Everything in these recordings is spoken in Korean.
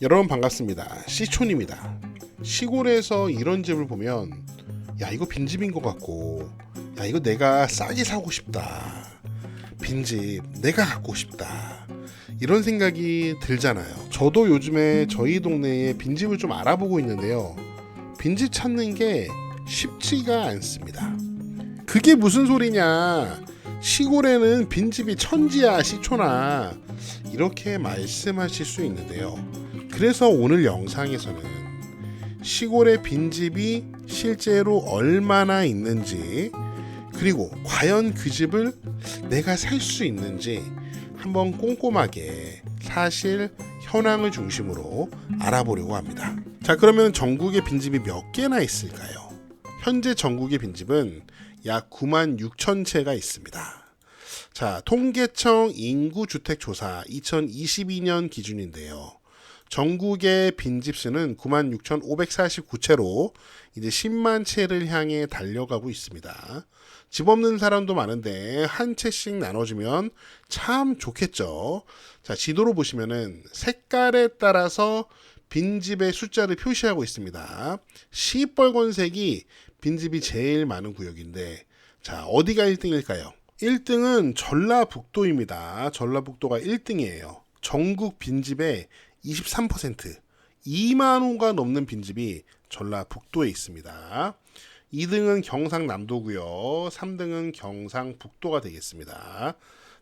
여러분 반갑습니다. 시촌입니다. 시골에서 이런 집을 보면 야 이거 빈집인 것 같고 야 이거 내가 싸게 사고 싶다. 빈집 내가 갖고 싶다. 이런 생각이 들잖아요. 저도 요즘에 저희 동네에 빈집을 좀 알아보고 있는데요. 빈집 찾는 게 쉽지가 않습니다. 그게 무슨 소리냐? 시골에는 빈집이 천지야 시촌아. 이렇게 말씀하실 수 있는데요. 그래서 오늘 영상에서는 시골의 빈집이 실제로 얼마나 있는지, 그리고 과연 그 집을 내가 살 수 있는지 한번 꼼꼼하게 사실 현황을 중심으로 알아보려고 합니다. 자, 그러면 전국에 빈집이 몇 개나 있을까요? 현재 전국의 빈집은 약 9만 6천 채가 있습니다. 자, 통계청 인구주택조사 2022년 기준인데요. 전국의 빈집수는 96,549채로 이제 10만 채를 향해 달려가고 있습니다. 집 없는 사람도 많은데 한 채씩 나눠주면 참 좋겠죠. 자, 지도로 보시면은 색깔에 따라서 빈집의 숫자를 표시하고 있습니다. 시뻘건색이 빈집이 제일 많은 구역인데, 자, 어디가 1등일까요? 1등은 전라북도입니다. 전라북도가 1등이에요. 전국 빈집의 23%, 2만 호가 넘는 빈집이 전라북도에 있습니다. 2등은 경상남도고요. 3등은 경상북도가 되겠습니다.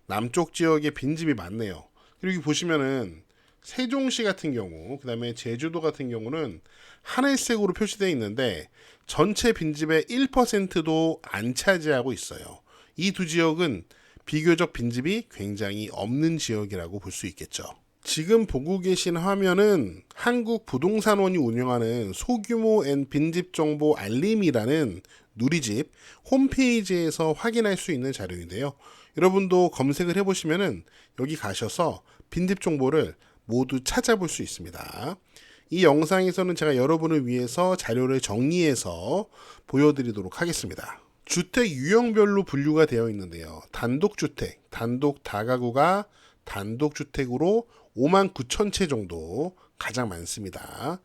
남쪽 지역에 빈집이 많네요. 그리고 보시면은 세종시 같은 경우, 그 다음에 제주도 같은 경우는 하늘색으로 표시되어 있는데 전체 빈집의 1%도 안 차지하고 있어요. 이 두 지역은 비교적 빈집이 굉장히 없는 지역이라고 볼 수 있겠죠. 지금 보고 계신 화면은 한국부동산원이 운영하는 소규모 앤 빈집 정보 알림이라는 누리집 홈페이지에서 확인할 수 있는 자료인데요. 여러분도 검색을 해보시면은 여기 가셔서 빈집 정보를 모두 찾아볼 수 있습니다. 이 영상에서는 제가 여러분을 위해서 자료를 정리해서 보여드리도록 하겠습니다. 주택 유형별로 분류가 되어 있는데요. 단독주택, 단독 다가구가 단독주택으로 5만 9천 채 정도 가장 많습니다.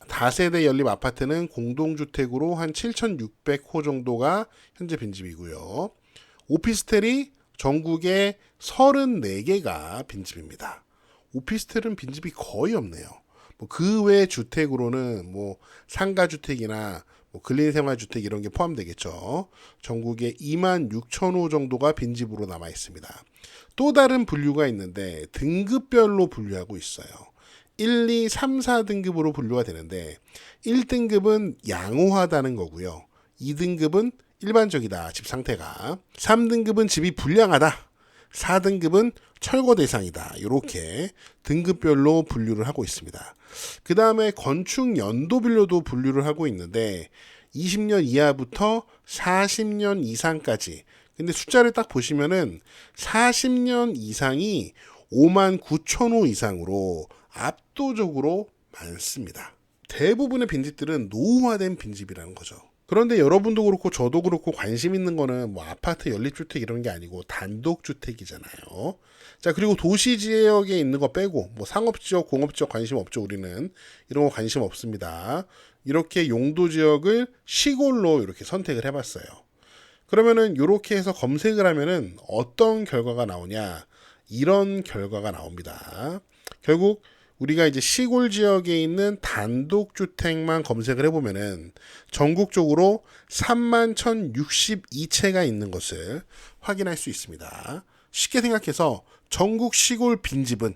다세대 연립 아파트는 공동주택으로 한 7,600호 정도가 현재 빈집이고요. 오피스텔이 전국에 34개가 빈집입니다. 오피스텔은 빈집이 거의 없네요. 그 외 주택으로는 상가주택이나 근린생활주택 이런 게 포함되겠죠. 전국에 2만 6천 호 정도가 빈집으로 남아 있습니다. 또 다른 분류가 있는데 등급별로 분류하고 있어요. 1, 2, 3, 4등급으로 분류가 되는데 1등급은 양호하다는 거고요. 2등급은 일반적이다, 집 상태가. 3등급은 집이 불량하다. 4등급은 철거 대상이다. 이렇게 등급별로 분류를 하고 있습니다. 그 다음에 건축 연도별로도 분류를 하고 있는데 20년 이하부터 40년 이상까지. 근데 숫자를 딱 보시면은 40년 이상이 5만 9천 호 이상으로 압도적으로 많습니다. 대부분의 빈집들은 노후화된 빈집이라는 거죠. 그런데 여러분도 그렇고 저도 그렇고 관심 있는 거는 아파트 연립주택 이런 게 아니고 단독주택이잖아요. 자, 그리고 도시 지역에 있는 거 빼고 상업지역, 공업지역 관심 없죠. 우리는 이런 거 관심 없습니다. 이렇게 용도 지역을 시골로 이렇게 선택을 해봤어요. 그러면은 이렇게 해서 검색을 하면은 어떤 결과가 나오냐? 이런 결과가 나옵니다. 결국 우리가 이제 시골 지역에 있는 단독주택만 검색을 해보면은 전국적으로 3만 1,062채가 있는 것을 확인할 수 있습니다. 쉽게 생각해서 전국 시골 빈집은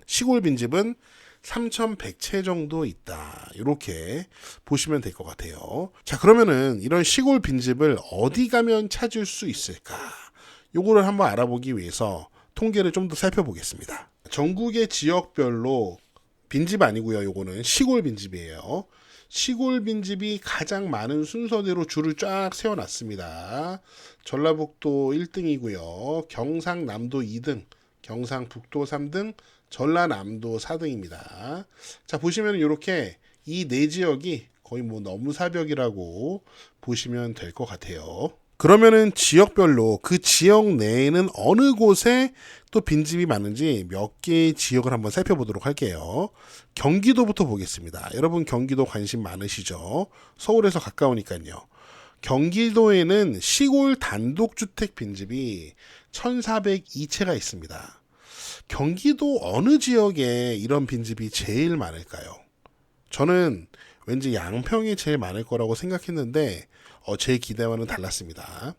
3,100채 정도 있다. 이렇게 보시면 될 것 같아요. 자, 그러면은 이런 시골 빈집을 어디 가면 찾을 수 있을까? 요거를 한번 알아보기 위해서 통계를 좀 더 살펴보겠습니다. 전국의 지역별로 빈집 아니고요. 요거는 시골 빈집이에요. 시골 빈집이 가장 많은 순서대로 줄을 쫙 세워놨습니다. 전라북도 1등이고요. 경상남도 2등, 경상북도 3등, 전라남도 4등입니다. 자, 보시면 이렇게 이 네 지역이 거의 넘사벽이라고 보시면 될 것 같아요. 그러면은 지역별로 그 지역 내에는 어느 곳에 또 빈집이 많은지 몇 개의 지역을 한번 살펴보도록 할게요. 경기도부터 보겠습니다. 여러분 경기도 관심 많으시죠? 서울에서 가까우니까요. 경기도에는 시골 단독주택 빈집이 1402채가 있습니다. 경기도 어느 지역에 이런 빈집이 제일 많을까요? 저는 왠지 양평이 제일 많을 거라고 생각했는데 제 기대와는 달랐습니다.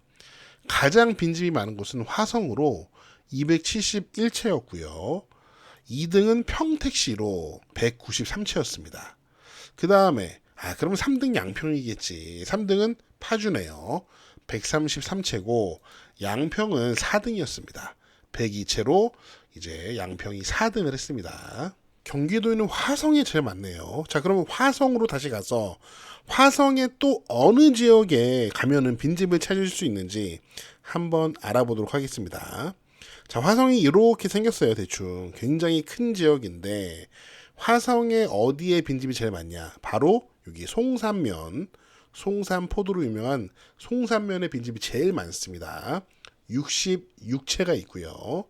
가장 빈집이 많은 곳은 화성으로 271채였고요. 2등은 평택시로 193채였습니다. 그 다음에 그럼 3등 양평이겠지. 3등은 파주네요. 133채고 양평은 4등이었습니다. 102채로 이제 양평이 4등을 했습니다. 경기도에는 화성이 제일 많네요. 자, 그러면 화성으로 다시 가서 화성의 또 어느 지역에 가면은 빈집을 찾을 수 있는지 한번 알아보도록 하겠습니다. 자, 화성이 이렇게 생겼어요. 대충 굉장히 큰 지역인데 화성에 어디에 빈집이 제일 많냐? 바로 여기 송산면, 송산포도로 유명한 송산면에 빈집이 제일 많습니다. 66채가 있고요.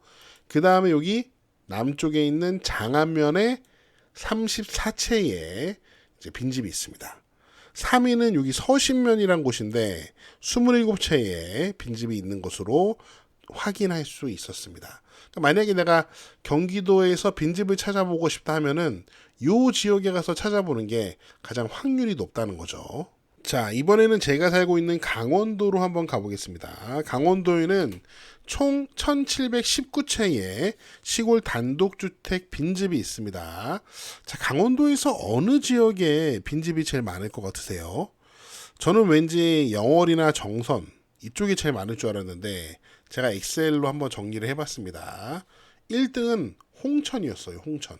그 다음에 여기 남쪽에 있는 장안면에 34채의 이제 빈집이 있습니다. 3위는 여기 서신면이란 곳인데 27채의 빈집이 있는 것으로 확인할 수 있었습니다. 그러니까 만약에 내가 경기도에서 빈집을 찾아보고 싶다 하면은 요 지역에 가서 찾아보는 게 가장 확률이 높다는 거죠. 자, 이번에는 제가 살고 있는 강원도로 한번 가보겠습니다. 강원도에는 총 1719채의 시골 단독주택 빈집이 있습니다. 자, 강원도에서 어느 지역에 빈집이 제일 많을 것 같으세요? 저는 왠지 영월이나 정선 이쪽이 제일 많을 줄 알았는데 제가 엑셀로 한번 정리를 해봤습니다. 1등은 홍천이었어요. 홍천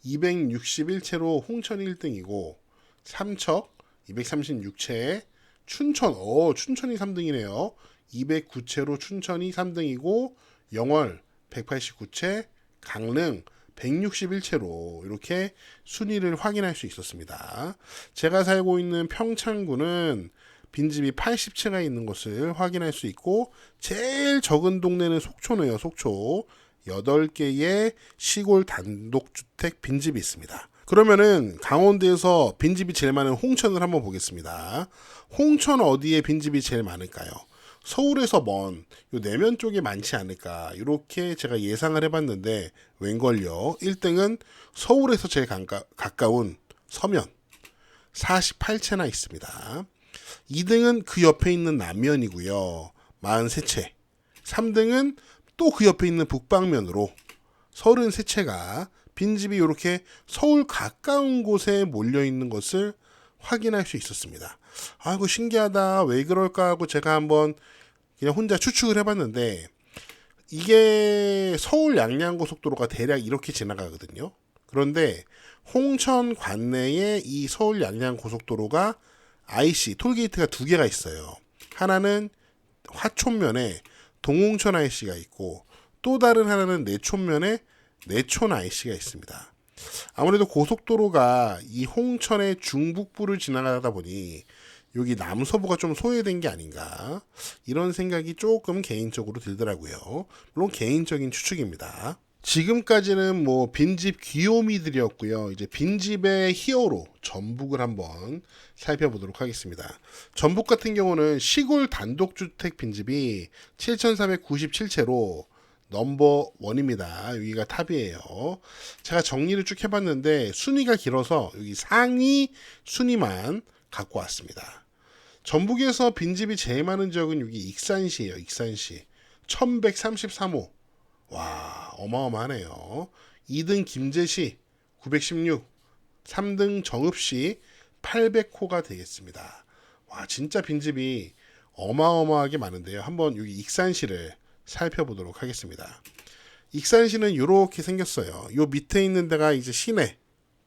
261채로 홍천이 1등이고 삼척 236채, 춘천, 춘천이 3등이네요. 209채로 춘천이 3등이고 영월 189채, 강릉 161채로 이렇게 순위를 확인할 수 있었습니다. 제가 살고 있는 평창군은 빈집이 80채가 있는 것을 확인할 수 있고 제일 적은 동네는 속초네요. 속초 8개의 시골 단독주택 빈집이 있습니다. 그러면은 강원도에서 빈집이 제일 많은 홍천을 한번 보겠습니다. 홍천 어디에 빈집이 제일 많을까요? 서울에서 먼 요 내면 쪽에 많지 않을까 이렇게 제가 예상을 해봤는데 웬걸요. 1등은 서울에서 제일 가까운 서면 48채나 있습니다. 2등은 그 옆에 있는 남면이고요. 43채. 3등은 또 그 옆에 있는 북방면으로 33채가 빈집이 이렇게 서울 가까운 곳에 몰려있는 것을 확인할 수 있었습니다. 아이고 신기하다. 왜 그럴까 하고 제가 한번 그냥 혼자 추측을 해봤는데 이게 서울 양양고속도로가 대략 이렇게 지나가거든요. 그런데 홍천 관내에 이 서울 양양고속도로가 IC 톨게이트가 2개가 있어요. 하나는 화촌면에 동홍천 IC가 있고 또 다른 하나는 내촌면에 내촌 IC가 있습니다. 아무래도 고속도로가 이 홍천의 중북부를 지나가다 보니 여기 남서부가 좀 소외된 게 아닌가 이런 생각이 조금 개인적으로 들더라고요. 물론 개인적인 추측입니다. 지금까지는 뭐 빈집 귀요미들이었고요. 이제 빈집의 히어로 전북을 한번 살펴보도록 하겠습니다. 전북 같은 경우는 시골 단독주택 빈집이 7,497채로 넘버 원입니다. 여기가 탑이에요. 제가 정리를 쭉 해봤는데 순위가 길어서 여기 상위 순위만 갖고 왔습니다. 전북에서 빈집이 제일 많은 지역은 여기 익산시예요. 익산시 1133호. 와, 어마어마하네요. 2등 김제시 916, 3등 정읍시 800호가 되겠습니다. 와, 진짜 빈집이 어마어마하게 많은데요. 한번 여기 익산시를 살펴보도록 하겠습니다. 익산시는 이렇게 생겼어요. 요 밑에 있는 데가 이제 시내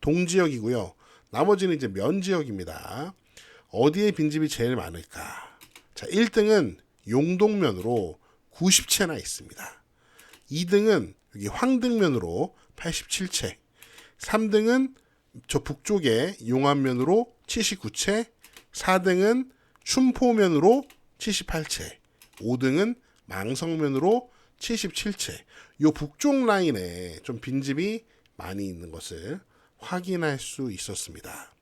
동지역이고요. 나머지는 이제 면지역입니다. 어디에 빈집이 제일 많을까? 자, 1등은 용동면으로 90채나 있습니다. 2등은 여기 황등면으로 87채, 3등은 저 북쪽에 용안면으로 79채, 4등은 춘포면으로 78채, 5등은 망성면으로 77채. 요 북쪽 라인에 좀 빈집이 많이 있는 것을 확인할 수 있었습니다.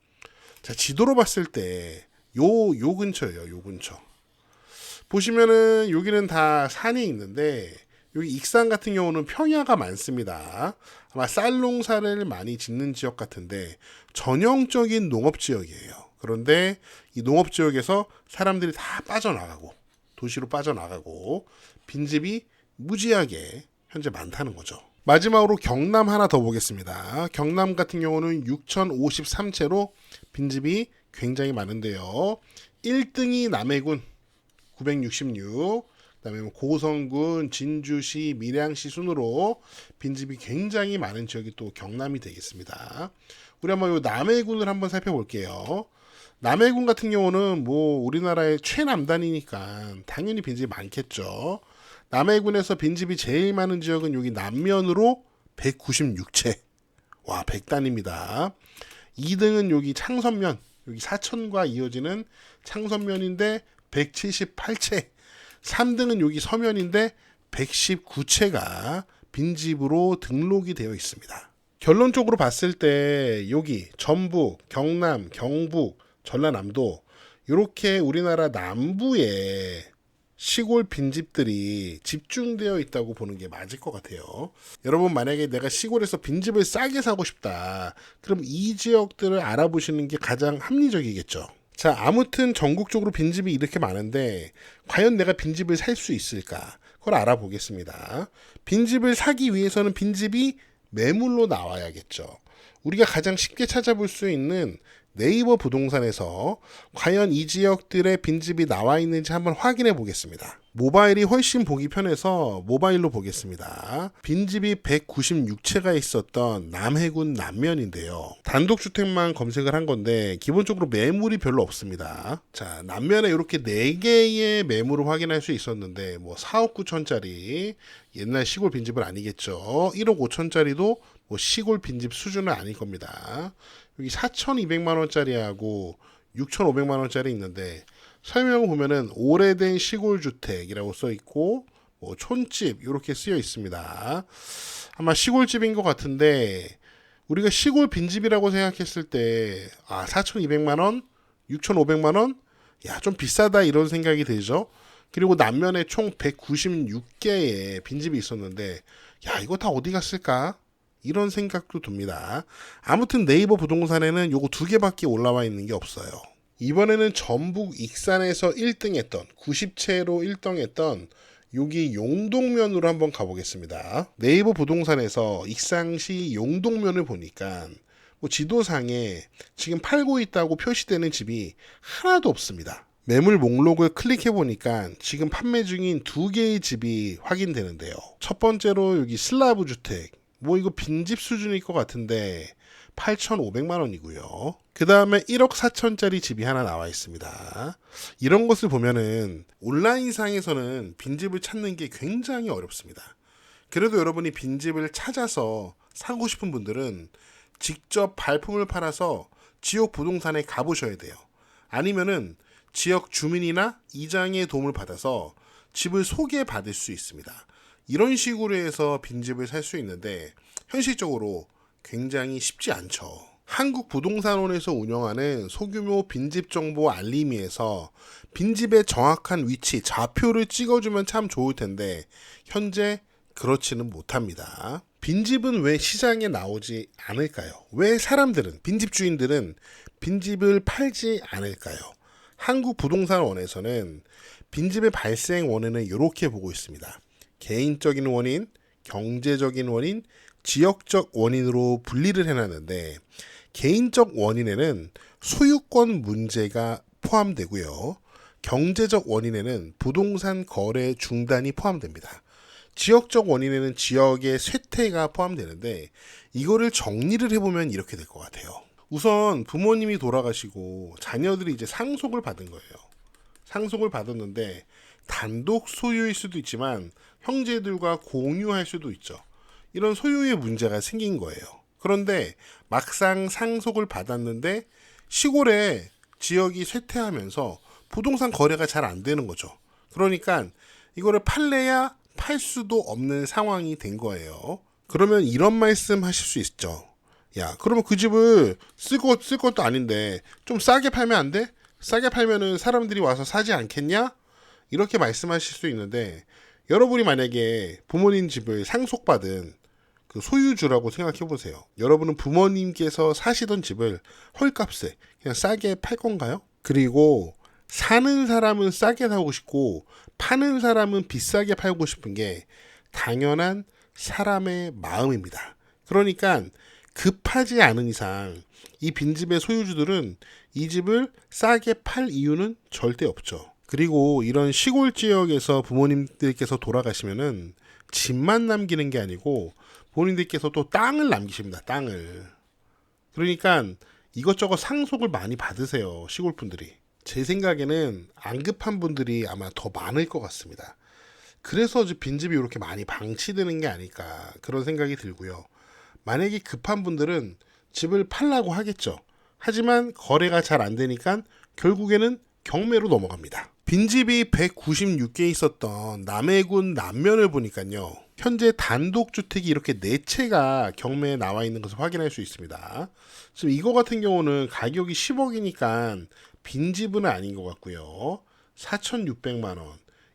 자, 지도로 봤을 때 요 근처예요. 요 근처. 보시면은 여기는 다 산이 있는데 여기 익산 같은 경우는 평야가 많습니다. 아마 쌀 농사를 많이 짓는 지역 같은데 전형적인 농업 지역이에요. 그런데 이 농업 지역에서 사람들이 다 빠져나가고 도시로 빠져나가고 빈집이 무지하게 현재 많다는 거죠. 마지막으로 경남 하나 더 보겠습니다. 경남 같은 경우는 6,053채로 빈집이 굉장히 많은데요. 1등이 남해군 966, 그다음에 고성군, 진주시, 밀양시 순으로 빈집이 굉장히 많은 지역이 또 경남이 되겠습니다. 우리 한번 요 남해군을 한번 살펴볼게요. 남해군 같은 경우는 뭐 우리나라의 최남단이니까 당연히 빈집이 많겠죠. 남해군에서 빈집이 제일 많은 지역은 여기 남면으로 196채. 와, 100단입니다. 2등은 여기 창선면, 여기 사천과 이어지는 창선면인데 178채. 3등은 여기 서면인데 119채가 빈집으로 등록이 되어 있습니다. 결론적으로 봤을 때 여기 전북, 경남, 경북, 전라남도 이렇게 우리나라 남부에 시골 빈집들이 집중되어 있다고 보는 게 맞을 것 같아요. 여러분 만약에 내가 시골에서 빈집을 싸게 사고 싶다. 그럼 이 지역들을 알아보시는 게 가장 합리적이겠죠. 자, 아무튼 전국적으로 빈집이 이렇게 많은데 과연 내가 빈집을 살 수 있을까? 그걸 알아보겠습니다. 빈집을 사기 위해서는 빈집이 매물로 나와야겠죠. 우리가 가장 쉽게 찾아볼 수 있는 네이버 부동산에서 과연 이 지역들의 빈집이 나와 있는지 한번 확인해 보겠습니다. 모바일이 훨씬 보기 편해서 모바일로 보겠습니다. 빈집이 196채가 있었던 남해군 남면인데요. 단독주택만 검색을 한 건데 기본적으로 매물이 별로 없습니다. 자, 남면에 이렇게 4개의 매물을 확인할 수 있었는데 뭐 4억 9천짜리 옛날 시골 빈집은 아니겠죠. 1억 5천짜리도 뭐 시골 빈집 수준은 아닐 겁니다. 여기 4,200만 원짜리하고 6,500만 원짜리 있는데 설명을 보면은 오래된 시골 주택이라고 써 있고 뭐 촌집 이렇게 쓰여 있습니다. 아마 시골집인 것 같은데 우리가 시골 빈집이라고 생각했을 때 4,200만 원, 6,500만 원, 야, 좀 비싸다 이런 생각이 들죠. 그리고 남면에 총 196개의 빈집이 있었는데 야, 이거 다 어디 갔을까? 이런 생각도 듭니다. 아무튼 네이버 부동산에는 요거 2개밖에 올라와 있는 게 없어요. 이번에는 전북 익산에서 1등했던 90채로 1등했던 여기 용동면으로 한번 가보겠습니다. 네이버 부동산에서 익산시 용동면을 보니까 뭐 지도상에 지금 팔고 있다고 표시되는 집이 하나도 없습니다. 매물 목록을 클릭해 보니까 지금 판매 중인 2개의 집이 확인되는데요. 첫 번째로 여기 슬라브 주택, 뭐 이거 빈집 수준일 것 같은데 8,500만 원이고요. 그 다음에 1억 4천짜리 집이 하나 나와 있습니다. 이런 것을 보면은 온라인상에서는 빈집을 찾는 게 굉장히 어렵습니다. 그래도 여러분이 빈집을 찾아서 사고 싶은 분들은 직접 발품을 팔아서 지역 부동산에 가보셔야 돼요. 아니면은 지역 주민이나 이장의 도움을 받아서 집을 소개받을 수 있습니다. 이런 식으로 해서 빈집을 살 수 있는데 현실적으로 굉장히 쉽지 않죠. 한국부동산원에서 운영하는 소규모 빈집 정보 알림이에서 빈집의 정확한 위치, 좌표를 찍어주면 참 좋을 텐데 현재 그렇지는 못합니다. 빈집은 왜 시장에 나오지 않을까요? 왜 사람들은, 빈집 주인들은 빈집을 팔지 않을까요? 한국부동산원에서는 빈집의 발생 원인을 이렇게 보고 있습니다. 개인적인 원인, 경제적인 원인, 지역적 원인으로 분리를 해놨는데 개인적 원인에는 소유권 문제가 포함되고요. 경제적 원인에는 부동산 거래 중단이 포함됩니다. 지역적 원인에는 지역의 쇠퇴가 포함되는데 이거를 정리를 해보면 이렇게 될 것 같아요. 우선 부모님이 돌아가시고 자녀들이 이제 상속을 받은 거예요. 상속을 받았는데 단독 소유일 수도 있지만 형제들과 공유할 수도 있죠. 이런 소유의 문제가 생긴 거예요. 그런데 막상 상속을 받았는데 시골에 지역이 쇠퇴하면서 부동산 거래가 잘 안 되는 거죠. 그러니까 이거를 팔래야 팔 수도 없는 상황이 된 거예요. 그러면 이런 말씀 하실 수 있죠. 야, 그러면 그 집을 쓸 것도 아닌데 좀 싸게 팔면 안 돼? 싸게 팔면은 사람들이 와서 사지 않겠냐? 이렇게 말씀하실 수 있는데, 여러분이 만약에 부모님 집을 상속받은 그 소유주라고 생각해 보세요. 여러분은 부모님께서 사시던 집을 헐값에 그냥 싸게 팔 건가요? 그리고 사는 사람은 싸게 사고 싶고 파는 사람은 비싸게 팔고 싶은 게 당연한 사람의 마음입니다. 그러니까 급하지 않은 이상 이 빈집의 소유주들은 이 집을 싸게 팔 이유는 절대 없죠. 그리고 이런 시골 지역에서 부모님들께서 돌아가시면은 집만 남기는 게 아니고 본인들께서 또 땅을 남기십니다. 땅을. 그러니까 이것저것 상속을 많이 받으세요. 시골 분들이. 제 생각에는 안 급한 분들이 아마 더 많을 것 같습니다. 그래서 빈집이 이렇게 많이 방치되는 게 아닐까 그런 생각이 들고요. 만약에 급한 분들은 집을 팔라고 하겠죠. 하지만 거래가 잘 안 되니까 결국에는 경매로 넘어갑니다. 빈집이 196개 있었던 남해군 남면을 보니까요. 현재 단독주택이 이렇게 4채가 경매에 나와 있는 것을 확인할 수 있습니다. 지금 이거 같은 경우는 가격이 10억이니까 빈집은 아닌 것 같고요. 4,600만원,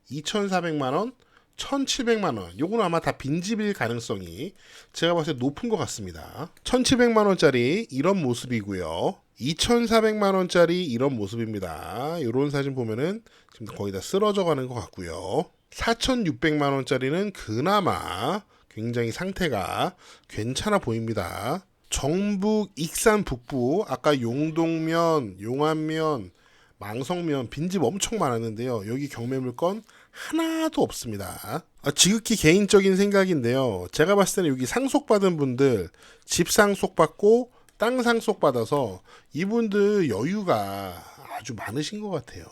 2,400만원, 1,700만원. 요거는 아마 다 빈집일 가능성이 제가 봤을 때 높은 것 같습니다. 1,700만원짜리 이런 모습이고요. 2,400만원짜리 이런 모습입니다. 이런 사진 보면은 지금 거의 다 쓰러져 가는 것 같고요. 4,600만원짜리는 그나마 굉장히 상태가 괜찮아 보입니다. 정북 익산 북부, 아까 용동면, 용안면, 망성면 빈집 엄청 많았는데요. 여기 경매물건 하나도 없습니다. 지극히 개인적인 생각인데요. 제가 봤을 때는 여기 상속받은 분들 집 상속받고 땅 상속받아서 이분들 여유가 아주 많으신 것 같아요.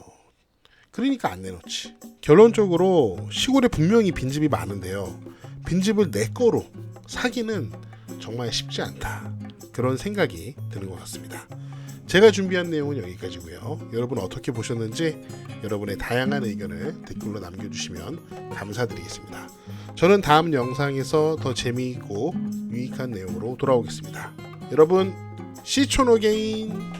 그러니까 안 내놓지. 결론적으로 시골에 분명히 빈집이 많은데요. 빈집을 내 거로 사기는 정말 쉽지 않다. 그런 생각이 드는 것 같습니다. 제가 준비한 내용은 여기까지고요. 여러분 어떻게 보셨는지 여러분의 다양한 의견을 댓글로 남겨주시면 감사드리겠습니다. 저는 다음 영상에서 더 재미있고 유익한 내용으로 돌아오겠습니다. 여러분 시촌 어게인.